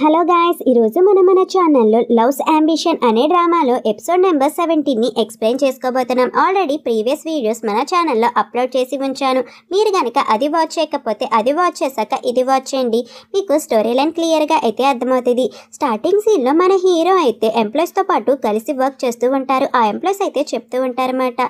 Hello guys, ఈరోజు మన ఛానల్లో లవ్స్ అంబిషన్ అనే డ్రామాలో ఎపిసోడ్ నెంబర్ 17ని ఎక్స్ప్లెయిన్ చేసుకోబోతున్నాం. ఆల్రెడీ ప్రీవియస్ వీడియోస్ మన ఛానల్లో అప్లోడ్ చేసి ఉంచాను. మీరు కనుక అది వాచ్ చేయకపోతే అది వాచ్ చేశాక ఇది వాచ్ చేయండి. మీకు స్టోరీ లైన్ క్లియర్గా అయితే అర్థమవుతుంది. స్టార్టింగ్ సీన్లో మన హీరో అయితే ఎంప్లాయీస్తో పాటు కలిసి వర్క్ చేస్తూ ఉంటారు. ఆ ఎంప్లాయీస్ అయితే చెప్తూ ఉంటారన్నమాట,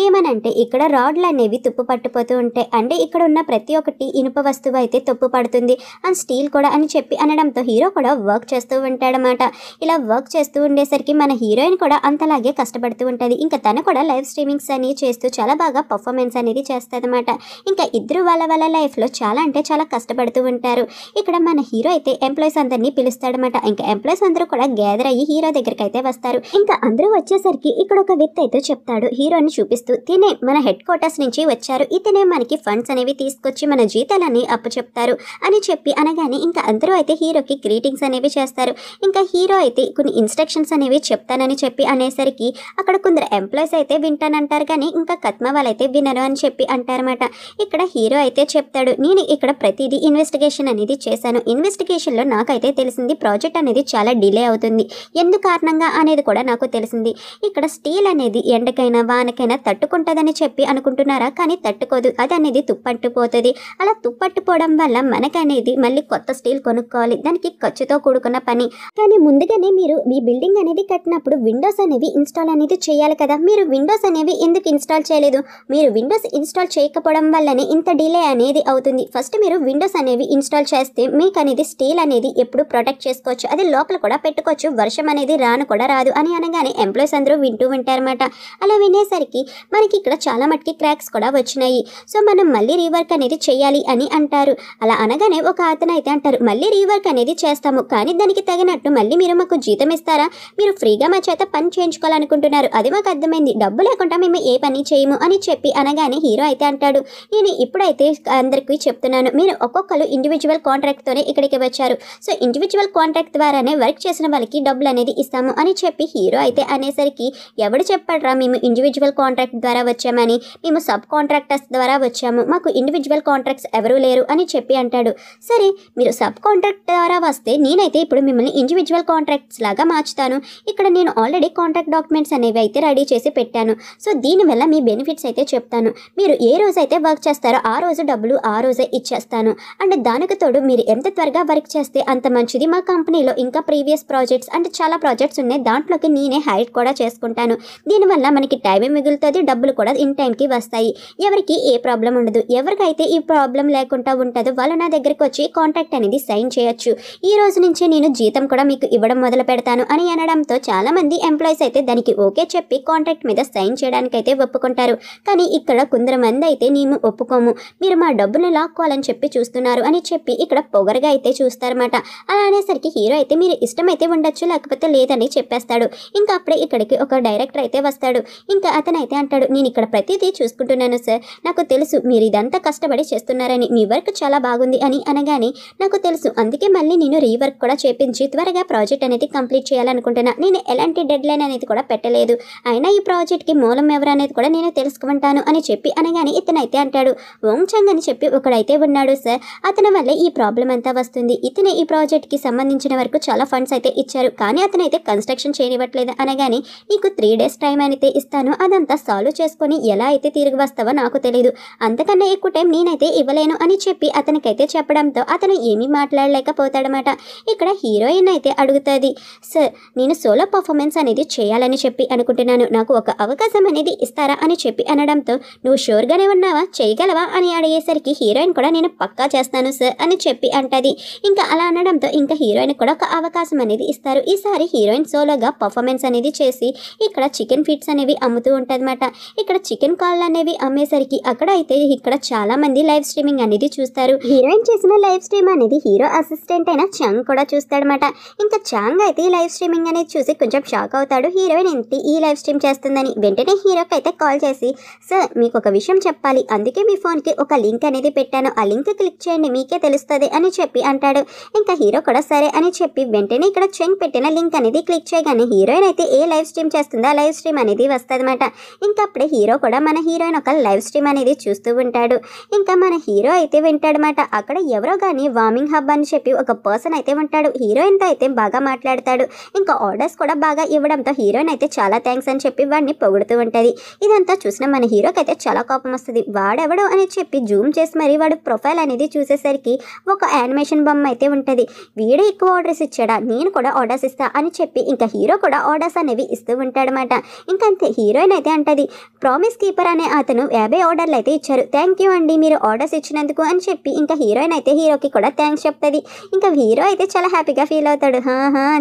ఏమనంటే ఇక్కడ రాడ్లు అనేవి తుప్పు పట్టిపోతూ ఉంటాయి, అంటే ఇక్కడ ఉన్న ప్రతి ఒక్కటి ఇనుప వస్తువు అయితే తుప్పు పడుతుంది అండ్ స్టీల్ కూడా అని చెప్పి అనడంతో హీరో కూడా వర్క్ చేస్తూ ఉంటాడనమాట. ఇలా వర్క్ చేస్తూ ఉండేసరికి మన హీరోయిన్ కూడా అంతలాగే కష్టపడుతూ ఉంటుంది. ఇంకా తను కూడా లైవ్ స్ట్రీమింగ్స్ అని చేస్తూ చాలా బాగా పర్ఫార్మెన్స్ అనేది చేస్తుంది అనమాట. ఇంకా ఇద్దరు వాళ్ళ లైఫ్లో చాలా అంటే చాలా కష్టపడుతూ ఉంటారు. ఇక్కడ మన హీరో అయితే ఎంప్లాయీస్ అందరినీ పిలుస్తాడనమాట. ఇంకా ఎంప్లాయీస్ అందరూ కూడా గ్యాదర్ అయ్యి హీరో దగ్గరికి అయితే వస్తారు. ఇంకా అందరూ వచ్చేసరికి ఇక్కడ ఒక వ్యక్తి అయితే చెప్తాడు హీరోని చూపిస్తూ, తినే మన హెడ్ క్వార్టర్స్ నుంచి వచ్చారు, ఇతనే మనకి ఫండ్స్ అనేవి తీసుకొచ్చి మన జీతాలని అప్పు చెప్తారు అని చెప్పి అనగానే ఇంకా అందరూ అయితే హీరోకి గ్రీటింగ్స్ అనేవి చేస్తారు. ఇంకా హీరో అయితే కొన్ని ఇన్స్ట్రక్షన్స్ అనేవి చెప్తానని చెప్పి అనేసరికి అక్కడ కొందరు ఎంప్లాయీస్ అయితే వింటానంటారు, కానీ ఇంకా కత్మ వాళ్ళైతే వినరు అని చెప్పి అంటారన్నమాట. ఇక్కడ హీరో అయితే చెప్తాడు, నేను ఇక్కడ ప్రతిదీ ఇన్వెస్టిగేషన్ అనేది చేశాను. ఇన్వెస్టిగేషన్లో నాకైతే తెలిసింది ప్రాజెక్ట్ అనేది చాలా డిలే అవుతుంది, ఎందు కారణంగా అనేది కూడా నాకు తెలిసింది. ఇక్కడ స్టీల్ అనేది ఎండకైనా వానకైనా తట్టుకుంటుందని చెప్పి అనుకుంటున్నారా, కానీ తట్టుకోదు, అది అనేది తుప్పట్టుపోతుంది. అలా తుప్పట్టుపోవడం వల్ల మనకనేది మళ్ళీ కొత్త స్టీల్ కొనుక్కోవాలి, దానికి ఖర్చుతో కూడుకున్న పని. కానీ ముందుగానే మీరు మీ బిల్డింగ్ అనేది కట్టినప్పుడు విండోస్ అనేవి ఇన్స్టాల్ అనేది చేయాలి కదా, మీరు విండోస్ అనేవి ఎందుకు ఇన్స్టాల్ చేయలేదు? మీరు విండోస్ ఇన్స్టాల్ చేయకపోవడం వల్లనే ఇంత డిలే అనేది అవుతుంది. ఫస్ట్ మీరు విండోస్ అనేవి ఇన్స్టాల్ చేస్తే మీకు అనేది స్టీల్ అనేది ఎప్పుడు ప్రొటెక్ట్ చేసుకోవచ్చు, అది లోపల కూడా పెట్టుకోవచ్చు, వర్షం అనేది రాను కూడా రాదు అని అనగానే ఎంప్లాయీస్ అందరూ వింటూ ఉంటారన్నమాట. అలా వినేసరికి మనకి ఇక్కడ చాలా మటుకి క్రాక్స్ కూడా వచ్చినాయి, సో మనం మళ్ళీ రీవర్క్ అనేది చేయాలి అని అంటారు. అలా అనగానే ఒక అతను అయితే అంటారు, మళ్ళీ రీవర్క్ అనేది చేస్తాము, కానీ దానికి తగినట్టు మళ్ళీ మీరు మాకు జీతం ఇస్తారా? మీరు ఫ్రీగా మా చేత పని చేయించుకోవాలనుకుంటున్నారు, అది మాకు అర్థమైంది, డబ్బు లేకుండా మేము ఏ పని చేయము అని చెప్పి అనగానే హీరో అయితే అంటాడు, నేను ఇప్పుడైతే అందరికీ చెప్తున్నాను, మీరు ఒక్కొక్కరు ఇండివిజువల్ కాంట్రాక్ట్తోనే ఇక్కడికి వచ్చారు, సో ఇండివిజువల్ కాంట్రాక్ట్ ద్వారానే వర్క్ చేసిన వాళ్ళకి డబ్బులు అనేది ఇస్తాము అని చెప్పి హీరో అయితే అనేసరికి, ఎవడు చెప్పాడ్రా మేము ఇండివిజువల్ కాంట్రాక్ట్ ద్వారా వచ్చామని, మేము సబ్ కాంట్రాక్టర్స్ ద్వారా వచ్చాము, మాకు ఇండివిజువల్ కాంట్రాక్ట్స్ ఎవరూ లేరు అని చెప్పి అంటాడు. సరే, మీరు సబ్ కాంట్రాక్ట్ ద్వారా వస్తే నేనైతే ఇప్పుడు మిమ్మల్ని ఇండివిజువల్ కాంట్రాక్ట్స్ లాగా మార్చుతాను. ఇక్కడ నేను ఆల్రెడీ కాంట్రాక్ట్ డాక్యుమెంట్స్ అనేవి అయితే రెడీ చేసి పెట్టాను, సో దీనివల్ల మీ బెనిఫిట్స్ అయితే చెప్తాను. మీరు ఏ రోజైతే వర్క్ చేస్తారో ఆ రోజు డబ్బులు ఆ రోజే ఇచ్చేస్తాను, అంటే దానికి తోడు మీరు ఎంత త్వరగా వర్క్ చేస్తే అంత మంచిది. మా కంపెనీలో ఇంకా ప్రీవియస్ ప్రాజెక్ట్స్ అంటే చాలా ప్రాజెక్ట్స్ ఉన్నాయి, దాంట్లోకి నేనే హైర్ కూడా చేసుకుంటాను. దీనివల్ల మనకి టైం మిగులుతుంది, డబ్బులు కూడా ఇన్ టైంకి వస్తాయి, ఎవరికి ఏ ప్రాబ్లం ఉండదు. ఎవరికైతే ఈ ప్రాబ్లం లేకుండా ఉంటుందో వాళ్ళు నా దగ్గరికి వచ్చి కాంట్రాక్ట్ అనేది సైన్ చేయొచ్చు. ఈ రోజు నుంచి నేను జీతం కూడా మీకు ఇవ్వడం మొదలు పెడతాను అని అనడంతో చాలా మంది ఎంప్లాయీస్ అయితే దానికి ఓకే చెప్పి కాంట్రాక్ట్ మీద సైన్ చేయడానికి అయితే ఒప్పుకుంటారు. కానీ ఇక్కడ కొందరు మంది అయితే మేము ఒప్పుకోము, మీరు మా డబ్బులు లాక్కోవాలని చెప్పి చూస్తున్నారు అని చెప్పి ఇక్కడ పొగరగా అయితే చూస్తారన్నమాట. అలా అనేసరికి హీరో అయితే మీరు ఇష్టమైతే ఉండొచ్చు లేకపోతే లేదని చెప్పేస్తాడు. ఇంకా అప్పుడే ఇక్కడికి ఒక డైరెక్టర్ అయితే వస్తాడు. ఇంకా అతనైతే అంటాడు, నేను ఇక్కడ ప్రతిదీ చూసుకుంటున్నాను సార్, నాకు తెలుసు మీరు ఇదంతా కష్టపడి చేస్తున్నారని, మీ వర్క్ చాలా బాగుంది అని అనగానే నాకు తెలుసు, అందుకే మళ్ళీ నేను రీవర్క్ కూడా చేపించి త్వరగా ప్రాజెక్ట్ అనేది కంప్లీట్ చేయాలనుకుంటున్నా, నేను ఎలాంటి డెడ్ లైన్ అనేది కూడా పెట్టలేదు, అయినా ఈ ప్రాజెక్ట్కి మూలం ఎవరు అనేది కూడా నేను తెలుసుకుంటాను అని చెప్పి అనగానే ఇతనైతే అంటాడు, ఓం చంగ్ అని చెప్పి ఒకడైతే ఉన్నాడు సార్, అతని వల్లే ఈ ప్రాబ్లం అంతా వస్తుంది, ఇతనే ఈ ప్రాజెక్ట్కి సంబంధించిన వరకు చాలా ఫండ్స్ అయితే ఇచ్చారు, కానీ అతనైతే కన్స్ట్రక్షన్ చేయనివ్వట్లేదు అనగానే నీకు 3 days టైం అయితే ఇస్తాను, అదంతా సాల్వ్ చేసుకొని ఎలా అయితే తిరిగి వస్తావో నాకు తెలియదు, అంతకన్నా ఎక్కువ టైం నేనైతే ఇవ్వలేను అని చెప్పి అతనికైతే చెప్పడంతో అతను ఏమీ మాట్లాడలేకపోతాడనమాట. ఇక్కడ హీరోయిన్ అయితే అడుగుతుంది, సార్ నేను సోలో పర్ఫార్మెన్స్ అనేది చేయాలని చెప్పి అనుకుంటున్నాను, నాకు ఒక అవకాశం అనేది ఇస్తారా అని చెప్పి అనడంతో నువ్వు షూర్గానే ఉన్నావా, చేయగలవా అని అడిగేసరికి హీరోయిన్ కూడా నేను పక్కా చేస్తాను సార్ అని చెప్పి అంటది. ఇంకా అలా అనడంతో ఇంకా హీరోయిన్ కూడా ఒక అవకాశం అనేది ఇస్తారు. ఈసారి హీరోయిన్ సోలోగా పర్ఫార్మెన్స్ అనేది చేసి ఇక్కడ చికెన్ ఫీట్స్ అనేవి అమ్ముతూ ఉంటుందన్నమాట. ఇక్కడ చికెన్ కాళ్ళు అనేవి అమ్మేసరికి అక్కడ అయితే ఇక్కడ చాలా మంది లైవ్ స్ట్రీమింగ్ అనేది చూస్తారు. హీరోయిన్ చేసిన లైవ్ స్ట్రీమ్ అనేది హీరో అసిస్టెంట్ అయిన చాంగ్ కూడా చూస్తాడనమాట. ఇంకా చాంగ్ అయితే ఈ లైవ్ స్ట్రీమింగ్ అనేది చూసి కొంచెం షాక్ అవుతాడు, హీరోయిన్ ఏంటి ఈ లైవ్ స్ట్రీమ్ చేస్తుందని. వెంటనే హీరోకి అయితే కాల్ చేసి, సార్ మీకు ఒక విషయం చెప్పాలి, అందుకే మీ ఫోన్కి ఒక లింక్ అనేది పెట్టాను, ఆ లింక్ క్లిక్ చేయండి మీకే తెలుస్తుంది అని చెప్పి అంటాడు. ఇంకా హీరో కూడా సరే అని చెప్పి వెంటనే ఇక్కడ చెంగ్ పెట్టిన లింక్ అనేది క్లిక్ చేయగానే హీరోయిన్ అయితే ఏ లైవ్ స్ట్రీమ్ చేస్తుందో ఆ లైవ్ స్ట్రీమ్ అనేది వస్తుంది అనమాట. ఇంకా అప్పుడే హీరో కూడా మన హీరోయిన్ ఒక లైవ్ స్ట్రీమ్ అనేది చూస్తూ ఉంటాడు. ఇంకా మన హీరో అయితే వింటాడనమాట. అక్కడ ఎవరో కానీ వార్మింగ్ హబ్ అని చెప్పి ఒక పర్సన్ అయితే ఉంటాడు. హీరోయిన్తో అయితే బాగా మాట్లాడతాడు. ఇంకా ఆర్డర్స్ కూడా బాగా ఇవ్వడంతో హీరోయిన్ అయితే చాలా థ్యాంక్స్ అని చెప్పి వాడిని పొగుడుతూ ఉంటుంది. ఇదంతా చూసిన మన హీరోకి అయితే చాలా కోపం వస్తుంది. వాడెవడు అని చెప్పి జూమ్ చేసి మరి వాడు ప్రొఫైల్ అనేది చూసేసరికి ఒక యానిమేషన్ బొమ్మ అయితే ఉంటుంది. వీడే ఎక్కువ ఆర్డర్స్ ఇచ్చాడా, నేను కూడా ఆర్డర్స్ ఇస్తా అని చెప్పి ఇంకా హీరో కూడా ఆర్డర్స్ అనేవి ఇస్తూ ఉంటాడనమాట. ఇంకంతే హీరోయిన్ అయితే అంటది, ప్రామిస్ కీపర్ అనే అతను 50 ఆర్డర్లు అయితే ఇచ్చారు, థ్యాంక్ యూ అండి మీరు ఆర్డర్స్ ఇచ్చినందుకు అని చెప్పి ఇంకా హీరోయిన్ అయితే హీరోకి కూడా థ్యాంక్స్ చెప్తుంది. ఇంకా హీరో అయితే చాలా హ్యాపీగా ఫీల్ అవుతాడు.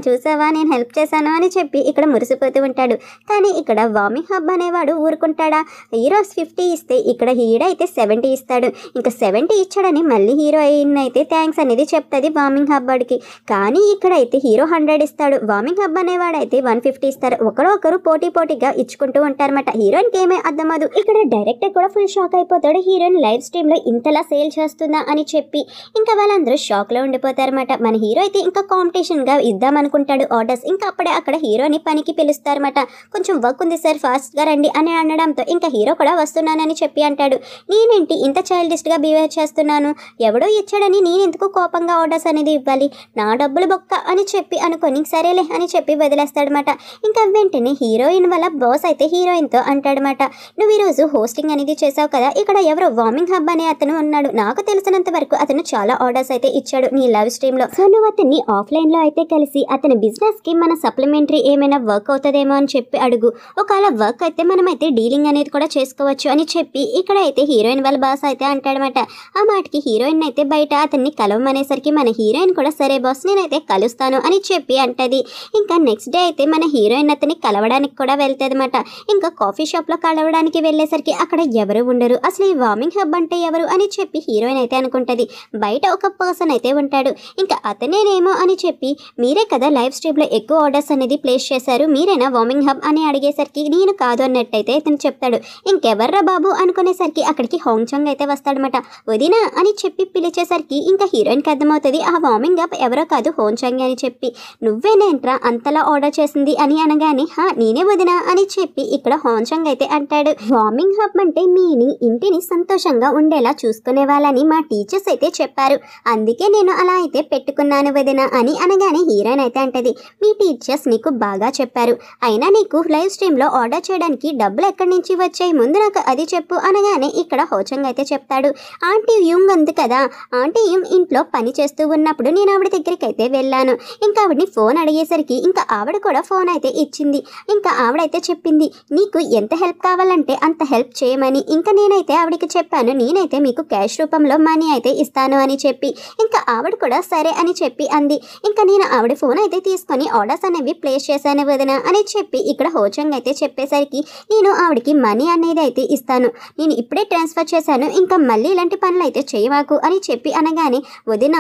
చూసావా నేను హెల్ప్ చేశాను అని చెప్పి ఇక్కడ మురిసిపోతూ ఉంటాడు. కానీ ఇక్కడ వార్మింగ్ హబ్ అనేవాడు ఊరుకుంటాడా? హీరోస్ 50 ఇస్తే ఇక్కడ హీరో అయితే 70 ఇస్తాడు. ఇంకా 70 ఇచ్చాడని మళ్ళీ హీరోయిన్ అయితే థ్యాంక్స్ అనేది చెప్తుంది వార్మింగ్ హబ్ వాడికి. కానీ ఇక్కడ అయితే హీరో 100 ఇస్తాడు, వార్మింగ్ హబ్ అనేవాడు అయితే 150 ఇస్తారు. ఒకరు పోటీగా ఇచ్చుకుంటూ ఉంటారన్నమాట. హీరోయిన్కి ఏమీ అర్థమదు. ఇక్కడ డైరెక్టర్ కూడా ఫుల్ షాక్ అయిపోతాడు. హీరోయిన్ లైవ్ స్ట్రీమ్ లో ఇంతలా సేల్ చేస్తుందా అని చెప్పి ఇంకా వాళ్ళందరూ షాక్ లో ఉండిపోతారన్నమాట. మన హీరో అయితే ఇంకా కాంపిటీషన్ గా ఇద్దాం అనుకుంటాడు ఆర్డర్స్. ఇంకా అప్పుడే అక్కడ హీరోని పనికి పిలుస్తారన్నమాట. కొంచెం వర్క్ ఉంది సార్ ఫాస్ట్ గా రండి అని అనడంతో ఇంకా హీరో కూడా వస్తున్నానని చెప్పి అంటాడు. నేనేంటి ఇంత చైల్డిస్ట్ గా బిహేవ్ చేస్తున్నాను, ఎవడో ఇచ్చాడని నేను ఎందుకు కోపంగా ఆర్డర్స్ అనేది ఇవ్వాలి, నా డబ్బులు బొక్క అని చెప్పి అనుకొని సరేలే అని చెప్పి వదిలేస్తాడనమాట. ఇంకా వెంటనే హీరోయిన్ వాళ్ళ బాస్ అయితే హీరోయిన్ తో అంటాడనమాట, నువ్వు ఈరోజు హోస్టింగ్ అనేది చేసావు కదా, ఇక్కడ ఎవరో వార్మింగ్ హబ్ అనే అతను ఉన్నాడు, నాకు తెలిసినంత వరకు అతను చాలా ఆర్డర్స్ అయితే ఇచ్చాడు నీ లైవ్ స్ట్రీమ్ లో. సో నువ్వు అతన్ని ఆఫ్లైన్ లో అయితే కలిసి అతని బిజినెస్ కి మన సప్లిమెంటరీ ఏమైనా వర్క్ అవుతుందేమో అని చెప్పి అడుగు. ఒకవేళ వర్క్ అయితే మనమైతే డీలింగ్ అనేది కూడా చేసుకోవచ్చు అని చెప్పి ఇక్కడ అయితే హీరోయిన్ వాళ్ళ బాస్ అయితే అంటాడనమాట. ఆ మాటకి హీరోయిన్ అయితే బయట అతన్ని కలవమనేసరికి మన హీరోయిన్ కూడా సరే బాస్ నేనైతే కలుస్తాను అని చెప్పి అంటది. ఇంకా నెక్స్ట్ డే అయితే మన హీరోయిన్ అతన్ని కలవడానికి కూడా వెళ్తుంది అనమాట. ఇంకా కాఫీ షాప్ లో కలవడానికి వెళ్ళేసరికి అక్కడ ఎవరు ఉండరు. అసలు ఈ వార్మింగ్ హబ్ అంటే ఎవరు అని చెప్పి హీరోయిన్ అయితే అనుకుంటది. బయట ఒక పర్సన్ అయితే ఉంటాడు. ఇంకా అతనేనేమో అని చెప్పి మీరే కదా లైవ్ స్ట్రీమ్ లో ఎక్కువ ఆర్డర్స్ అనేది ప్లేస్ చేశారు, మీరేనా వార్మింగ్ హబ్ అని అడిగేసరికి నేను కాదు అన్నట్టయితే ఇతను చెప్తాడు. ఇంకెవర్రా బాబు అనుకునేసరికి అక్కడికి హోంగ్చాంగ్ అయితే వస్తాడనమాట. వదినా అని చెప్పి పిలిచేసరికి ఇంకా హీరోయిన్కి అర్థమవుతుంది ఆ వార్మింగ్ హబ్ ఎవరో కాదు హోంగ్చాంగ్ అని చెప్పి. నువ్వేనేంట్రా అంతలా ఆర్డర్ చేసింది అని అనగానే నేనే వదినా అని చెప్పి ఇక్కడ హోంగ్చాంగ్ అయితే అంటాడు. వార్మింగ్ హబ్ అంటే మీని ఇంటిని సంతోషంగా ఉండేలా చూసుకునే వాళ్ళని మా టీచర్స్ అయితే చెప్పారు, అందుకే నేను అలా అయితే పెట్టుకున్నాను వదినా అని అనగానే హీరోయిన్ అయితే అంటది, మీ టీచర్స్ నీకు బాగా చెప్పారు, అయినా నీకు లైవ్ స్ట్రీమ్ లో ఆర్డర్ చేయడానికి డబ్బులు ఎక్కడి నుంచి వచ్చాయి, ముందు నాకు అది చెప్పు అనగానే ఇక్కడ హోంగ్చాంగ్ అయితే చెప్తాడు. ఆంటీ యూంగ్ ఉంది కదా, ఆంటీ యూంగ్ ఇంట్లో పని చేస్తూ ఉన్నప్పుడు నేను ఆవిడ దగ్గరికి అయితే వెళ్ళాను. ఇంకా ఆవిడని ఫోన్ అడిగేసరికి ఇంకా ఆవిడ కూడా ఫోన్ అయితే ఇచ్చింది. ఇంకా ఆవిడైతే చెప్పింది నీకు ఎంత హెల్ప్ కావాలంటే అంత హెల్ప్ చేయమని. ఇంకా నేనైతే ఆవిడకి చెప్పాను నేనైతే మీకు క్యాష్ రూపంలో మనీ అయితే ఇస్తాను అని చెప్పి. ఇంకా ఆవిడ కూడా సరే అని చెప్పి అంది. ఇంకా నేను ఆవిడ ఫోన్ అయితే తీసుకొని ఆర్డర్స్ అనేవి ప్లేస్ చేశాను వదిన అని చెప్పి ఇక్కడ హోంగ్చాంగ్ అయితే చెప్పేసరికి నేను ఆవిడకి మనీ అనేది అయితే ఇస్తాను, నేను ఇప్పుడే ట్రాన్స్ఫర్ చేశాను, ఇంకా మళ్ళీ ఇలాంటి పనులు అయితే చేయమాకు అని చెప్పి అనగానే వదిన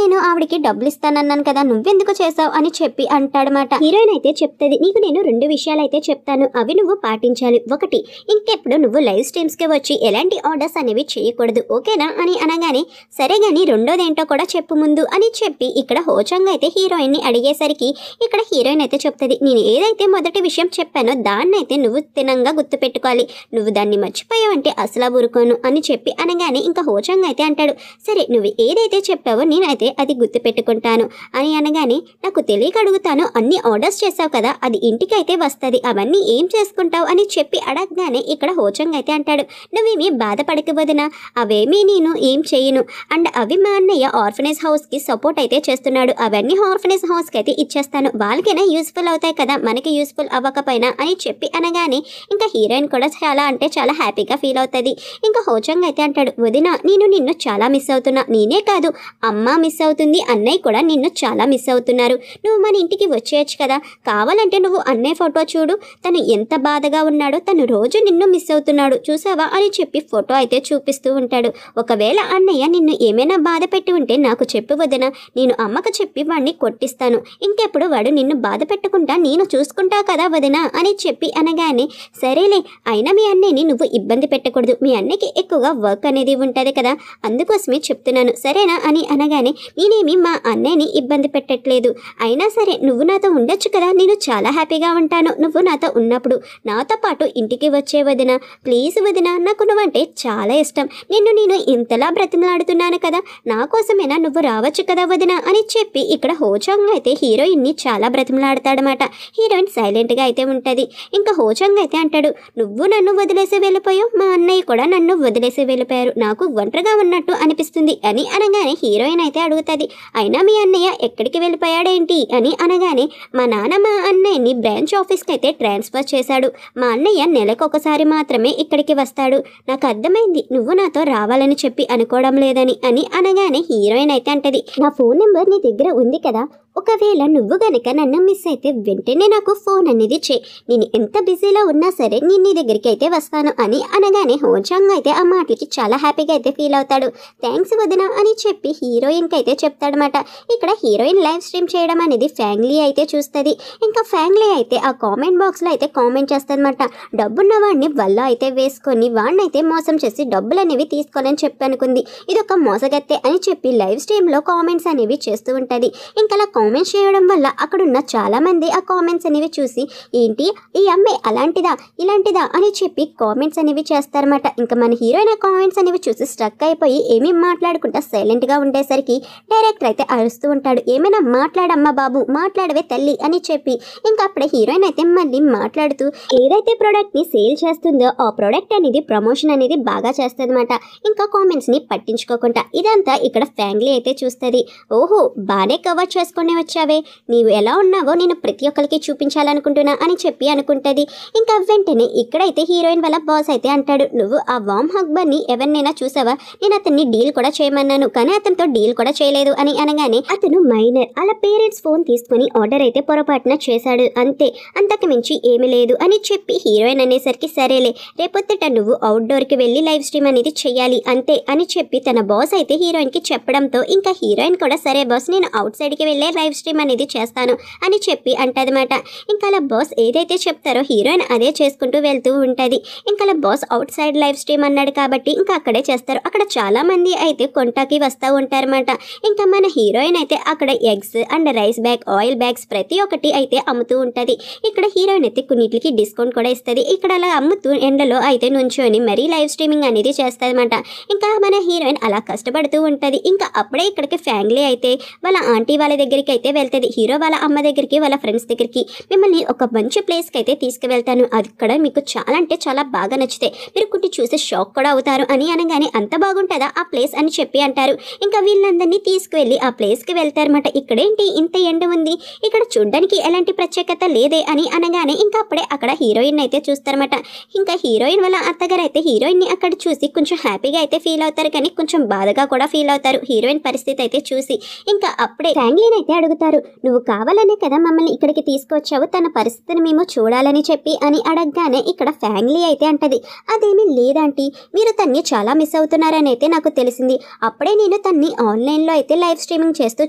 నేను ఆవిడకి డబ్బులు ఇస్తానన్నాను కదా నువ్వెందుకు చేసావు అని చెప్పి అంటాడనమాట. హీరోయిన్ అయితే చెప్తుంది నీకు నేను 2 విషయాలు అయితే చెప్తాను, అవి నువ్వు పాటించాలి. ఒకటి, ఇంకెప్పుడు నువ్వు లైవ్ స్ట్రీమ్స్కి వచ్చి ఎలాంటి ఆర్డర్స్ అనేవి చేయకూడదు, ఓకేనా అని అనగానే సరే కానీ రెండోది ఏంటో కూడా చెప్పు ముందు అని చెప్పి ఇక్కడ హోంగ్చాంగ్ అయితే హీరోయిన్ని అడిగేసరికి ఇక్కడ హీరోయిన్ అయితే చెప్తుంది నేను ఏదైతే మొదటి విషయం చెప్పానో దాన్ని అయితే నువ్వు తినంగా గుర్తుపెట్టుకోవాలి, నువ్వు దాన్ని మర్చిపోయావంటే అసలు ఊరుకోను అని చెప్పి అనగానే ఇంకా హోంగ్చాంగ్ అయితే అంటాడు సరే నువ్వు ఏదైతే చెప్పావో నేనైతే అది గుర్తుపెట్టుకుంటాను అని అనగానే నాకు తెలియక అడుగుతాను, అన్ని ఆర్డర్స్ చేసావు కదా అది ఇంటికి అయితే వస్తుంది, అవన్నీ ఏం చేసుకుంటావు అని చెప్పి అడగగానే ఇక్కడ హోంగ్చాంగ్ అయితే అంటాడు నువ్వేమీ బాధపడక వదినా, అవేమీ నేను ఏం చేయను, అండ్ అవి మా అన్నయ్య ఆర్ఫనేజ్ హౌస్కి సపోర్ట్ అయితే చేస్తున్నాడు, అవన్నీ ఆర్ఫనేజ్ హౌస్కి అయితే ఇచ్చేస్తాను, వాళ్ళకైనా యూస్ఫుల్ అవుతాయి కదా మనకి యూస్ఫుల్ అవ్వకపోయినా అని చెప్పి అనగానే ఇంకా హీరోయిన్ కూడా చాలా అంటే చాలా హ్యాపీగా ఫీల్ అవుతుంది. ఇంకా హోంగ్చాంగ్ అయితే అంటాడు వదినా నేను నిన్ను చాలా మిస్ అవుతున్నా, నేనే కాదు అమ్మ మిస్ అవుతుంది, అన్నయ్య కూడా నిన్ను చాలా మిస్ అవుతున్నారు, నువ్వు మన ఇంటికి వచ్చేయచ్చు కదా, కావాలంటే నువ్వు అన్నయ్య ఫోటో చూడు, తను ఎంత బాధగా ఉన్నాడో, తను రోజు నిన్ను మిస్ అవుతున్నాడు చూసావా అని చెప్పి ఫోటో అయితే చూపిస్తూ ఉంటాడు. ఒకవేళ అన్నయ్య నిన్ను ఏమైనా బాధ పెట్టి ఉంటే నాకు చెప్పు వదినా, నేను అమ్మకు చెప్పి వాడిని కొట్టిస్తాను, ఇంకెప్పుడు వాడు నిన్ను బాధ పెట్టుకుంటా నేను చూసుకుంటా కదా వదినా అని చెప్పి అనగానే సరేలే అయినా మీ అన్నయ్యని నువ్వు ఇబ్బంది పెట్టకూడదు, మీ అన్నయ్యకి ఎక్కువగా వర్క్ అనేది ఉంటుంది కదా అందుకోసమే చెప్తున్నాను సరేనా అని అనగానే నేనేమి మా అన్నయ్యని ఇబ్బంది పెట్టట్లేదు, అయినా సరే నువ్వు నాతో ఉండొచ్చు కదా, నేను చాలా హ్యాపీగా ఉంటాను నువ్వు నాతో ఉన్నప్పుడు, నాతో పాటు ఇంటికి వచ్చే వదినా, ప్లీజ్ వదినా నాకు నువ్వంటే చాలా ఇష్టం, నేను ఇంతలా బ్రతిమలాడుతున్నాను కదా, నా కోసమేనా నువ్వు రావచ్చు రావచ్చు కదా వదిన అని చెప్పి ఇక్కడ హోచాంగ్ అయితే హీరోయిన్ ని చాలా బ్రతిమలాడతాడనమాట. హీరోయిన్ సైలెంట్ గా అయితే ఉంటది. ఇంకా హోచాంగ్ అయితే అంటాడు, నువ్వు నన్ను వదిలేసి వెళ్ళిపోయావు, మా అన్నయ్య కూడా నన్ను వదిలేసి వెళ్ళిపోయారు, నాకు ఒంటరిగా ఉన్నట్టు అనిపిస్తుంది అని అనగానే హీరోయిన్ అయితే అడుగుతుంది, అయినా మీ అన్నయ్య ఎక్కడికి వెళ్ళిపోయాడేంటి అని అనగానే మా నాన్న మా అన్నయ్యని బ్రాంచ్ ఆఫీస్కి అయితే ట్రాన్స్ఫర్ చేశాడు, మా అన్నయ్య నెలకు ఒకసారి మాత్రమే ఇక్కడికి వస్తాడు, నాకు అర్థమైంది నువ్వు నాతో రావాలని చెప్పి అనుకోవడం లేదని అని అనగానే హీరోయిన్ అయితే అంటది, నా ఫోన్ నెంబర్ నీ దగ్గర ఉంది కదా, ఒకవేళ నువ్వు గనక నన్ను మిస్ అయితే వెంటనే నాకు ఫోన్ అనేది చేయి, నేను ఎంత బిజీలో ఉన్నా సరే నేను నీ దగ్గరికి అయితే వస్తాను అని అనగానే హోచాంగ్ అయితే ఆ మాటలకి చాలా హ్యాపీగా అయితే ఫీల్ అవుతాడు. థ్యాంక్స్ వదిన అని చెప్పి హీరోయిన్కి అయితే చెప్తాడనమాట. ఇక్కడ హీరోయిన్ లైవ్ స్ట్రీమ్ చేయడం అనేది ఫ్యాంగ్లీ అయితే చూస్తుంది. ఇంకా ఫ్యాంగ్లీ అయితే ఆ కామెంట్ బాక్స్లో అయితే కామెంట్ చేస్తుందన్నమాట, డబ్బున్న వాడిని వల్ల అయితే వేసుకొని వాడిని అయితే మోసం చేసి డబ్బులు అనేవి తీసుకోనని చెప్పి అనుకుంది, ఇది ఒక మోసగత్తే అని చెప్పి లైవ్ స్ట్రీమ్లో కామెంట్స్ అనేవి చేస్తూ ఉంటుంది. ఇంకా అలా కామెంట్స్ చేయడం వల్ల అక్కడున్న చాలా మంది ఆ కామెంట్స్ అనేవి చూసి ఏంటి ఈ అమ్మాయి అలాంటిదా ఇలాంటిదా అని చెప్పి కామెంట్స్ అనేవి చేస్తారన్నమాట. ఇంకా మన హీరోయిన్ ఆ కామెంట్స్ అనేవి చూసి స్ట్రక్ అయిపోయి ఏమీ మాట్లాడుకుంటా సైలెంట్ గా ఉండేసరికి డైరెక్టర్ అయితే అరుస్తూ ఉంటాడు, ఏమైనా మాట్లాడమ్మా బాబు, మాట్లాడవే తల్లి అని చెప్పి ఇంకా అప్పుడే హీరోయిన్ అయితే మళ్ళీ మాట్లాడుతూ ఏదైతే ప్రోడక్ట్ ని సేల్ చేస్తుందో ఆ ప్రోడక్ట్ అనేది ప్రమోషన్ అనేది బాగా చేస్తుంది అనమాట. ఇంకా కామెంట్స్ ని పట్టించుకోకుండా ఇదంతా ఇక్కడ ఫ్యాంగ్లీ అయితే చూస్తుంది. ఓహో బానే కవర్ చేసుకుని వచ్చావే, నీవు ఎలా ఉన్నావో నేను ప్రతి ఒక్కరికి చూపించాలనుకుంటున్నా అని చెప్పి అనుకుంటుంది. ఇంకా వెంటనే ఇక్కడైతే హీరోయిన్ వాళ్ళ బాస్ అయితే అంటాడు, నువ్వు ఆ వామ్ హక్బర్ని ఎవరినైనా చూసావా, నేను అతన్ని డీల్ కూడా చేయమన్నాను కానీ అతనితో డీల్ కూడా చేయలేదు అని అనగానే అతను మైనర్, అలా పేరెంట్స్ ఫోన్ తీసుకుని ఆర్డర్ అయితే పొరపాటున చేశాడు అంతే, అంతకు మించి ఏమీ లేదు అని చెప్పి హీరోయిన్ అనేసరికి సరేలే రేపొద్దుట నువ్వు అవుట్డోర్కి వెళ్ళి లైవ్ స్ట్రీమ్ అనేది చెయ్యాలి అంతే అని చెప్పి తన బాస్ అయితే హీరోయిన్కి చెప్పడంతో ఇంకా హీరోయిన్ కూడా సరే బాస్ నేను అవుట్ సైడ్కి వెళ్ళే లైవ్ స్ట్రీమ్ అనేది చేస్తాను అని చెప్పి అంటదన్నమాట. ఇంకా అలా బాస్ ఏదైతే చెప్తారో హీరోయిన్ అదే చేసుకుంటూ వెళ్తూ ఉంటుంది. ఇంకా అలా boss out side live stream అన్నాడు కాబట్టి ఇంకా అక్కడే చేస్తారు. అక్కడ చాలా మంది అయితే కొంటాకి వస్తూ ఉంటారన్నమాట. ఇంకా మన హీరోయిన్ అయితే అక్కడ eggs and rice bag oil bags ప్రతి ఒక్కటి అయితే అమ్ముతూ ఉంటుంది. ఇక్కడ హీరోయిన్ అయితే కొన్నిటికి డిస్కౌంట్ కూడా ఇస్తుంది. ఇక్కడ అలా అమ్ముతూ ఎండలో అయితే నుంచొని మరీ లైవ్ స్ట్రీమింగ్ అనేది చేస్తుంది అనమాట. ఇంకా మన హీరోయిన్ అలా కష్టపడుతూ ఉంటుంది. ఇంకా అప్పుడే ఇక్కడికి ఫ్యామిలీ అయితే వాళ్ళ ఆంటీ వాళ్ళ దగ్గరికి అయితే వెళ్తుంది, హీరో వాళ్ళ అమ్మ దగ్గరికి వాళ్ళ ఫ్రెండ్స్ దగ్గరికి, మిమ్మల్ని ఒక మంచి ప్లేస్కి అయితే తీసుకువెళ్తాను, అక్కడ మీకు చాలా అంటే చాలా బాగా నచ్చితే మీరు కొన్ని చూసి షాక్ కూడా అవుతారు అని అనగానే అంత బాగుంటుందా ఆ ప్లేస్ అని చెప్పి అంటారు. ఇంకా వీళ్ళందరినీ తీసుకువెళ్ళి ఆ ప్లేస్కి వెళ్తారన్నమాట. ఇక్కడేంటి ఇంత ఎండ ఉంది, ఇక్కడ చూడడానికి ఎలాంటి ప్రత్యేకత లేదే అని అనగానే ఇంకా అప్పుడే అక్కడ హీరోయిన్ అయితే చూస్తారన్నమాట. ఇంకా హీరోయిన్ వాళ్ళ అత్తగారు అయితే హీరోయిన్ని అక్కడ చూసి కొంచెం హ్యాపీగా అయితే ఫీల్ అవుతారు కానీ కొంచెం బాధగా కూడా ఫీల్ అవుతారు హీరోయిన్ పరిస్థితి అయితే చూసి. ఇంకా అప్పుడే ఫ్యాంగ్లీని అయితే అడుగుతారు, నువ్వు కావాలనే కదా మమ్మల్ని ఇక్కడికి తీసుకొచ్చావు, తన పరిస్థితిని మేము చూడాలని చెప్పి అని అడగగానే ఇక్కడ ఫ్యాంగ్లీ అయితే అంటది, అదేమీ లేదంటీ, మీరు తన్ని చాలా మిస్ అవుతున్నారని అయితే నాకు తెలిసింది, అప్పుడే నేను తన్ని ఆన్లైన్లో అయితే లైవ్ స్ట్రీమింగ్ చేస్తూ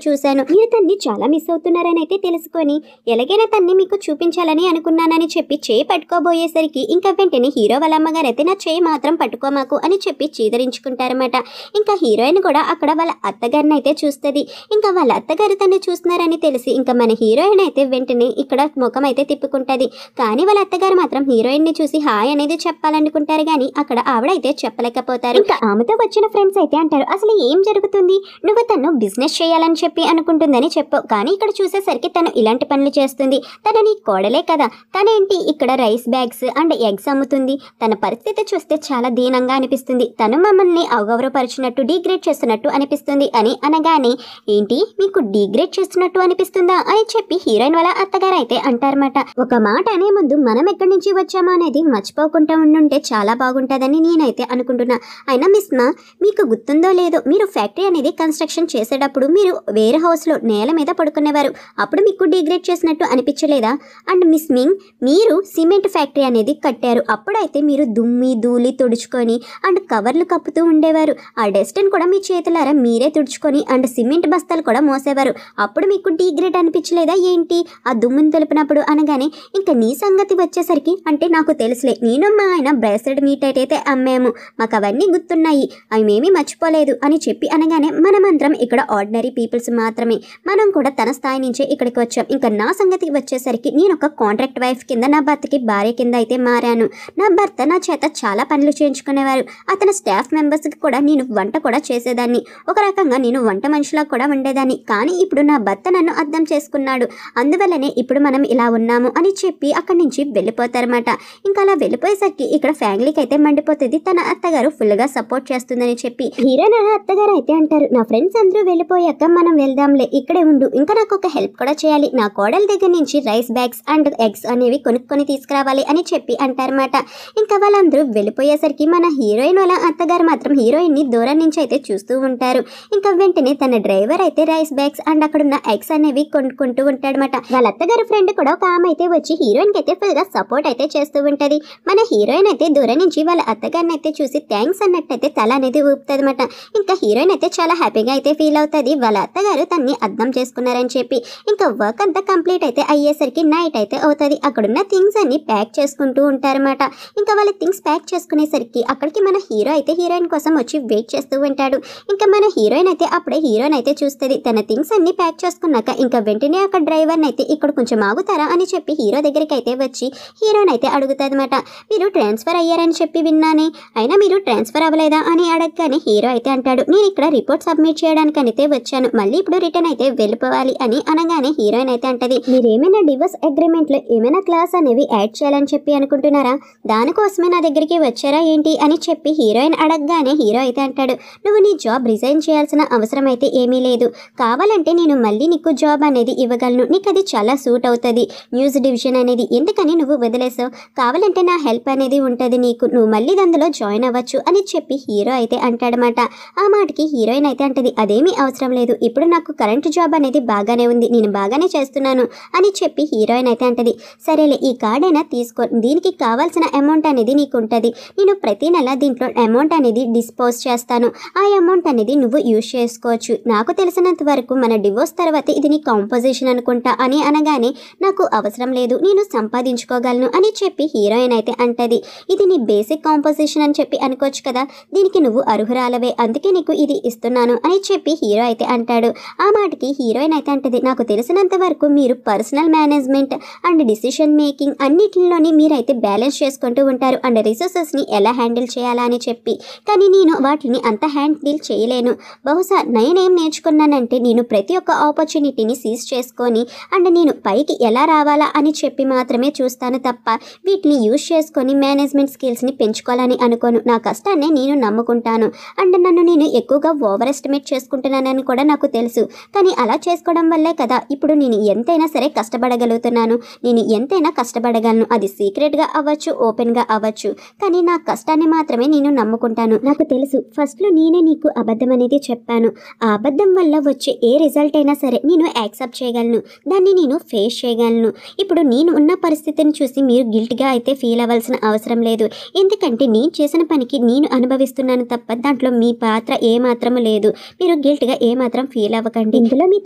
చూశాను, మీరు తన్ని చాలా మిస్ అవుతున్నారని అయితే తెలుసుకొని ఎలాగైనా తన్ని మీకు చూపించాలని అనుకున్నానని చెప్పి చేయి పట్టుకోబోయేసరికి ఇంకా వెంటనే హీరో వాళ్ళ అమ్మగారు అయితే నా చేయి మాత్రం పట్టుకోమాకు అని చెప్పి చీదరించుకుంటారన్నమాట. ఇంకా హీరోయిన్ కూడా అక్కడ వాళ్ళ అత్తగారిని అయితే చూస్తుంది. ఇంకా వాళ్ళ అత్తగారు తన్ని చూస్తున్నారని తెలిసి ఇంకా మన హీరోయిన్ అయితే వెంటనే ఇక్కడ ముఖం అయితే తిప్పుకుంటుంది. కానీ వాళ్ళ అత్తగారు మాత్రం హీరోయిన్ ని చూసి హాయ్ అనేది చెప్పాలనుకుంటారు కానీ అక్కడ ఆవిడ అయితే చెప్పలేకపోతారు. ఇంకా ఆమెతో వచ్చిన ఫ్రెండ్స్ అయితే అంటారు, అసలు ఏం జరుగుతుంది, నువ్వు తను బిజినెస్ చేయాలని చెప్పి అనుకుంటుందని చెప్పు, కానీ ఇక్కడ చూసేసరికి తను ఇలాంటి పనులు చేస్తుంది, తన నీ కోడలే కదా, తనేంటి ఇక్కడ రైస్ బ్యాగ్స్ అండ్ ఎగ్స్ అమ్ముతుంది, తన పరిస్థితి చూస్తే చాలా దీనంగా అనిపిస్తుంది, తను మమ్మల్ని అగౌరవపరిచినట్టు డిగ్రేడ్ చేస్తున్నట్టు అనిపిస్తుంది అని అనగానే ఏంటి మీకు డిగ్రేడ్ చేస్తున్నట్టు అనిపిస్తుందా అని చెప్పి హీరోయిన్ వాళ్ళ అత్తగారు అయితే అంటారన్నమాట. ఒక మాట అనే ముందు మనం ఎక్కడి నుంచి వచ్చామో అనేది మర్చిపోకుండా ఉండుంటే చాలా బాగుంటుందని నేనైతే అనుకుంటున్నా. అయినా మిస్ మా మీకు గుర్తుందో లేదో మీరు ఫ్యాక్టరీ అనేది కన్స్ట్రక్షన్ చేసేటప్పుడు మీరు వేరే హౌస్లో నేల మీద పడుకునేవారు, అప్పుడు మీకు డిగ్రేడ్ చేసినట్టు అనిపించలేదా? అండ్ మిస్ మింగ్ మీరు సిమెంట్ ఫ్యాక్టరీ అనేది కట్టారు, అప్పుడైతే మీరు దుమ్మి ధూళి తుడుచుకొని అండ్ కవర్లు కప్పుతూ ఉండేవారు, ఆ డస్ట్ని కూడా మీ చేతులారా మీరే తుడుచుకొని అండ్ సిమెంట్ బస్తాలు కూడా మోసేవారు, అప్పుడు అప్పుడు మీకు డీ గ్రేడ్ అనిపించలేదా ఏంటి ఆ దుమ్ముని తెలిపినప్పుడు అనగానే, ఇంకా నీ సంగతి వచ్చేసరికి అంటే నాకు తెలుసులే, నేను మా ఆయన బ్రేస్లెట్ మీట్ అయితే అమ్మాము, మాకు అవన్నీ గుర్తున్నాయి, అవి మేమీ మర్చిపోలేదు అని చెప్పి అనగానే, మనమందరం ఇక్కడ ఆర్డినరీ పీపుల్స్ మాత్రమే, మనం కూడా తన స్థాయి నుంచే ఇక్కడికి వచ్చాం. ఇంకా నా సంగతి వచ్చేసరికి నేను ఒక కాంట్రాక్ట్ వైఫ్ కింద నా భర్తకి భార్య కింద అయితే మారాను. నా భర్త నా చేత చాలా పనులు చేయించుకునేవారు. అతని స్టాఫ్ మెంబర్స్కి కూడా నేను వంట కూడా చేసేదాన్ని. ఒక రకంగా నేను వంట మనిషిలా కూడా ఉండేదాన్ని. కానీ ఇప్పుడు నా భర్త నన్ను అర్థం చేసుకున్నాడు, అందువల్లనే ఇప్పుడు మనం ఇలా ఉన్నాము అని చెప్పి అక్కడి నుంచి వెళ్ళిపోతారన్నమాట. ఇంకా అలా వెళ్ళిపోయేసరికి ఇక్కడ ఫ్యామిలీకి అయితే మండిపోతుంది. తన అత్తగారు ఫుల్గా సపోర్ట్ చేస్తుందని చెప్పి హీరోయిన్ అత్తగారు అయితే అంటారు, నా ఫ్రెండ్స్ అందరూ వెళ్ళిపోయాక మనం వెళ్దాంలే, ఇక్కడే ఉండు, ఇంకా నాకు ఒక హెల్ప్ కూడా చేయాలి, నా కోడల దగ్గర నుంచి రైస్ బ్యాగ్స్ అండ్ ఎగ్స్ అనేవి కొనుక్కొని తీసుకురావాలి అని చెప్పి అంటారన్నమాట. ఇంకా వాళ్ళందరూ వెళ్ళిపోయేసరికి మన హీరోయిన్ వాళ్ళ అత్తగారు మాత్రం హీరోయిన్ ని దూరం నుంచి అయితే చూస్తూ ఉంటారు. ఇంకా వెంటనే తన డ్రైవర్ అయితే రైస్ బ్యాగ్స్ అండ్ అక్కడున్న ఎగ్స్ అనేవి కొనుక్కుంటూ ఉంటాడనమాట. వాళ్ళ అత్తగారి ఫ్రెండ్ కూడా ఒక ఆమె అయితే వచ్చి హీరోయిన్ కి అయితే ఫుల్ గా సపోర్ట్ అయితే చేస్తూ ఉంటది. మన హీరోయిన్ అయితే దూరం నుంచి వాళ్ళ అత్తగారిని అయితే చూసి థ్యాంక్స్ అన్నట్టయితే తల అనేది ఊపుతుంది అనమాట. ఇంకా హీరోయిన్ అయితే చాలా హ్యాపీగా అయితే ఫీల్ అవుతుంది, వాళ్ళ అత్తగారు తన్ని అర్థం చేసుకున్నారని చెప్పి. ఇంకా వర్క్ అంతా కంప్లీట్ అయితే అయ్యేసరికి నైట్ అయితే అవుతుంది. అక్కడున్న థింగ్స్ అన్ని ప్యాక్ చేసుకుంటూ ఉంటారన్నమాట. ఇంకా వాళ్ళ థింగ్స్ ప్యాక్ చేసుకునేసరికి అక్కడికి మన హీరో అయితే హీరోయిన్ కోసం వచ్చి వెయిట్ చేస్తూ ఉంటాడు. ఇంకా మన హీరోయిన్ అయితే అప్పుడే హీరోయిన్ అయితే చూస్తుంది. తన థింగ్స్ అన్ని ప్యాక్ చేసుకున్నాక ఇంకా వెంటనే అక్కడ డ్రైవర్ని అయితే ఇక్కడ కొంచెం ఆగుతారా అని చెప్పి హీరో దగ్గరికి అయితే వచ్చి హీరోయిన్ అయితే అడుగుతుంది అనమాట. మీరు ట్రాన్స్ఫర్ అయ్యారని చెప్పి విన్నానే, అయినా మీరు ట్రాన్స్ఫర్ అవ్వలేదా అని అడగగానే హీరో అయితే అంటాడు, నేను ఇక్కడ రిపోర్ట్ సబ్మిట్ చేయడానికి అయితే వచ్చాను, మళ్ళీ ఇప్పుడు రిటర్న్ అయితే వెళ్ళిపోవాలి అని అనగానే హీరోయిన్ అయితే అంటది, మీరేమైనా డివోర్స్ అగ్రిమెంట్ లో ఏమైనా క్లాస్ అనేవి యాడ్ చేయాలని చెప్పి అనుకుంటున్నారా, దానికోసమే నా దగ్గరికి వచ్చారా ఏంటి అని చెప్పి హీరోయిన్ అడగగానే హీరో అయితే అంటాడు, నువ్వు నీ జాబ్ రిజైన్ చేయాల్సిన అవసరం అయితే ఏమీ లేదు, కావాలంటే నేను మళ్ళీ నీకు జాబ్ అనేది ఇవ్వగలను, నీకు అది చాలా సూట్ అవుతుంది, న్యూస్ డివిజన్ అనేది ఎందుకని నువ్వు వదిలేసావు, కావాలంటే నా హెల్ప్ అనేది ఉంటుంది నీకు, నువ్వు మళ్ళీ అందులో జాయిన్ అవ్వచ్చు అని చెప్పి హీరో అయితే అంటాడనమాట. ఆ మాటకి హీరోయిన్ అయితే అంటది, అదేమీ అవసరం లేదు, ఇప్పుడు నాకు కరెంట్ జాబ్ అనేది బాగానే ఉంది, నేను బాగానే చేస్తున్నాను అని చెప్పి హీరోయిన్ అయితే అంటది, సరేలే ఈ కార్డ్ అయినా తీసుకో, దీనికి కావాల్సిన అమౌంట్ అనేది నీకు ఉంటుంది, నేను ప్రతి నెల దీంట్లో అమౌంట్ అనేది డిస్పోజ్ చేస్తాను, ఆ అమౌంట్ అనేది నువ్వు యూజ్ చేసుకోవచ్చు, నాకు తెలిసినంత వరకు మన డివోర్స్ తర్వాత ఇది నీ కాంపోజిషన్ అనుకుంటా అని అనగానే, నాకు అవసరం లేదు, నేను సంపాదించుకోగలను అని చెప్పి హీరోయిన్ అయితే అంటది, ఇది నీ బేసిక్ కాంపోజిషన్ అని చెప్పి అనుకోవచ్చు కదా, దీనికి నువ్వు అర్హురాలవే, అందుకే నీకు ఇది ఇస్తున్నాను అని చెప్పి హీరో అయితే అంటాడు. ఆ మాటకి హీరోయిన్ అయితే అంటది, నాకు తెలిసినంత వరకు మీరు personal management and decision making అన్నిటిలోని మీరైతే బ్యాలెన్స్ చేసుకుంటూ ఉంటారు అండ్ రిసోర్సెస్ని ఎలా హ్యాండిల్ చేయాలా అని చెప్పి, కానీ నేను వాటిని అంత హ్యాండిల్ చేయలేను, బహుశా నేనేం నేర్చుకున్నానంటే నేను ప్రతి ఒక్క ఆపర్చునిటీని సీజ్ చేసుకొని అండ్ నేను పైకి ఎలా రావాలా అని చెప్పి మాత్రమే చూస్తాను తప్ప వీటిని యూజ్ చేసుకొని మేనేజ్మెంట్ స్కిల్స్ని పెంచుకోవాలని అనుకోను, నా కష్టాన్ని నేను నమ్ముకుంటాను అండ్ నన్ను నేను ఎక్కువగా ఓవర్ ఎస్టిమేట్ చేసుకుంటున్నానని కూడా నాకు తెలుసు, కానీ అలా చేసుకోవడం వల్లే కదా ఇప్పుడు నేను ఎంతైనా సరే కష్టపడగలుగుతున్నాను, నేను ఎంతైనా కష్టపడగలను, అది సీక్రెట్గా అవ్వచ్చు ఓపెన్గా అవ్వచ్చు, కానీ నా కష్టాన్ని మాత్రమే నేను నమ్ముకుంటాను, నాకు తెలుసు ఫస్ట్లో నేనే నీకు అబద్ధం అనేది చెప్పాను, ఆ అబద్ధం వల్ల వచ్చే ఏ రిజల్ట్ అయినా సరే నేను యాక్సెప్ట్ చేయగలను, దాన్ని నేను ఫేస్ చేయగలను, ఇప్పుడు నేను ఉన్న పరిస్థితిని చూసి మీరు గిల్ట్గా అయితే ఫీల్ అవ్వాల్సిన అవసరం లేదు, ఎందుకంటే నేను చేసిన పనికి నేను అనుభవిస్తున్నాను తప్ప దాంట్లో మీ పాత్ర ఏమాత్రం లేదు, మీరు గిల్ట్గా ఏమాత్రం ఫీల్ అవ్వకండి, ఇందులో మీ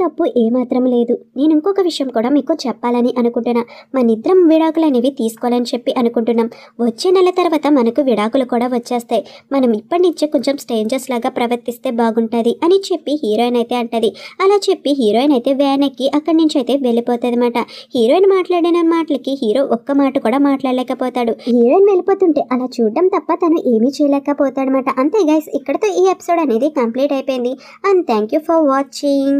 తప్పు ఏమాత్రం లేదు. నేను ఇంకొక విషయం కూడా మీకు చెప్పాలని అనుకుంటున్నా, మన ఇద్దరం విడాకులు అనేవి తీసుకోవాలని చెప్పి అనుకుంటున్నాం, వచ్చే నెల తర్వాత మనకు విడాకులు కూడా వచ్చేస్తాయి, మనం ఇప్పటి నుంచే కొంచెం స్ట్రేంజర్స్ లాగా ప్రవర్తిస్తే బాగుంటుంది అని చెప్పి హీరోయిన్ అయితే అంటది. అలా చెప్పి హీరోయిన్ అయితే వ్యాన్ ఎక్కి అక్కడి నుంచి అయితే వెళ్ళిపోతుంది అనమాట. హీరోయిన్ మాట్లాడిన మాటలకి హీరో ఒక్క మాట కూడా మాట్లాడలేకపోతాడు. హీరోయిన్ వెళ్ళిపోతుంటే అలా చూడడం తప్ప తను ఏమీ చేయలేకపోతాడనమాట. అంతే గైస్, ఇక్కడతో ఈ ఎపిసోడ్ అనేది కంప్లీట్ అయిపోయింది and thank you for watching.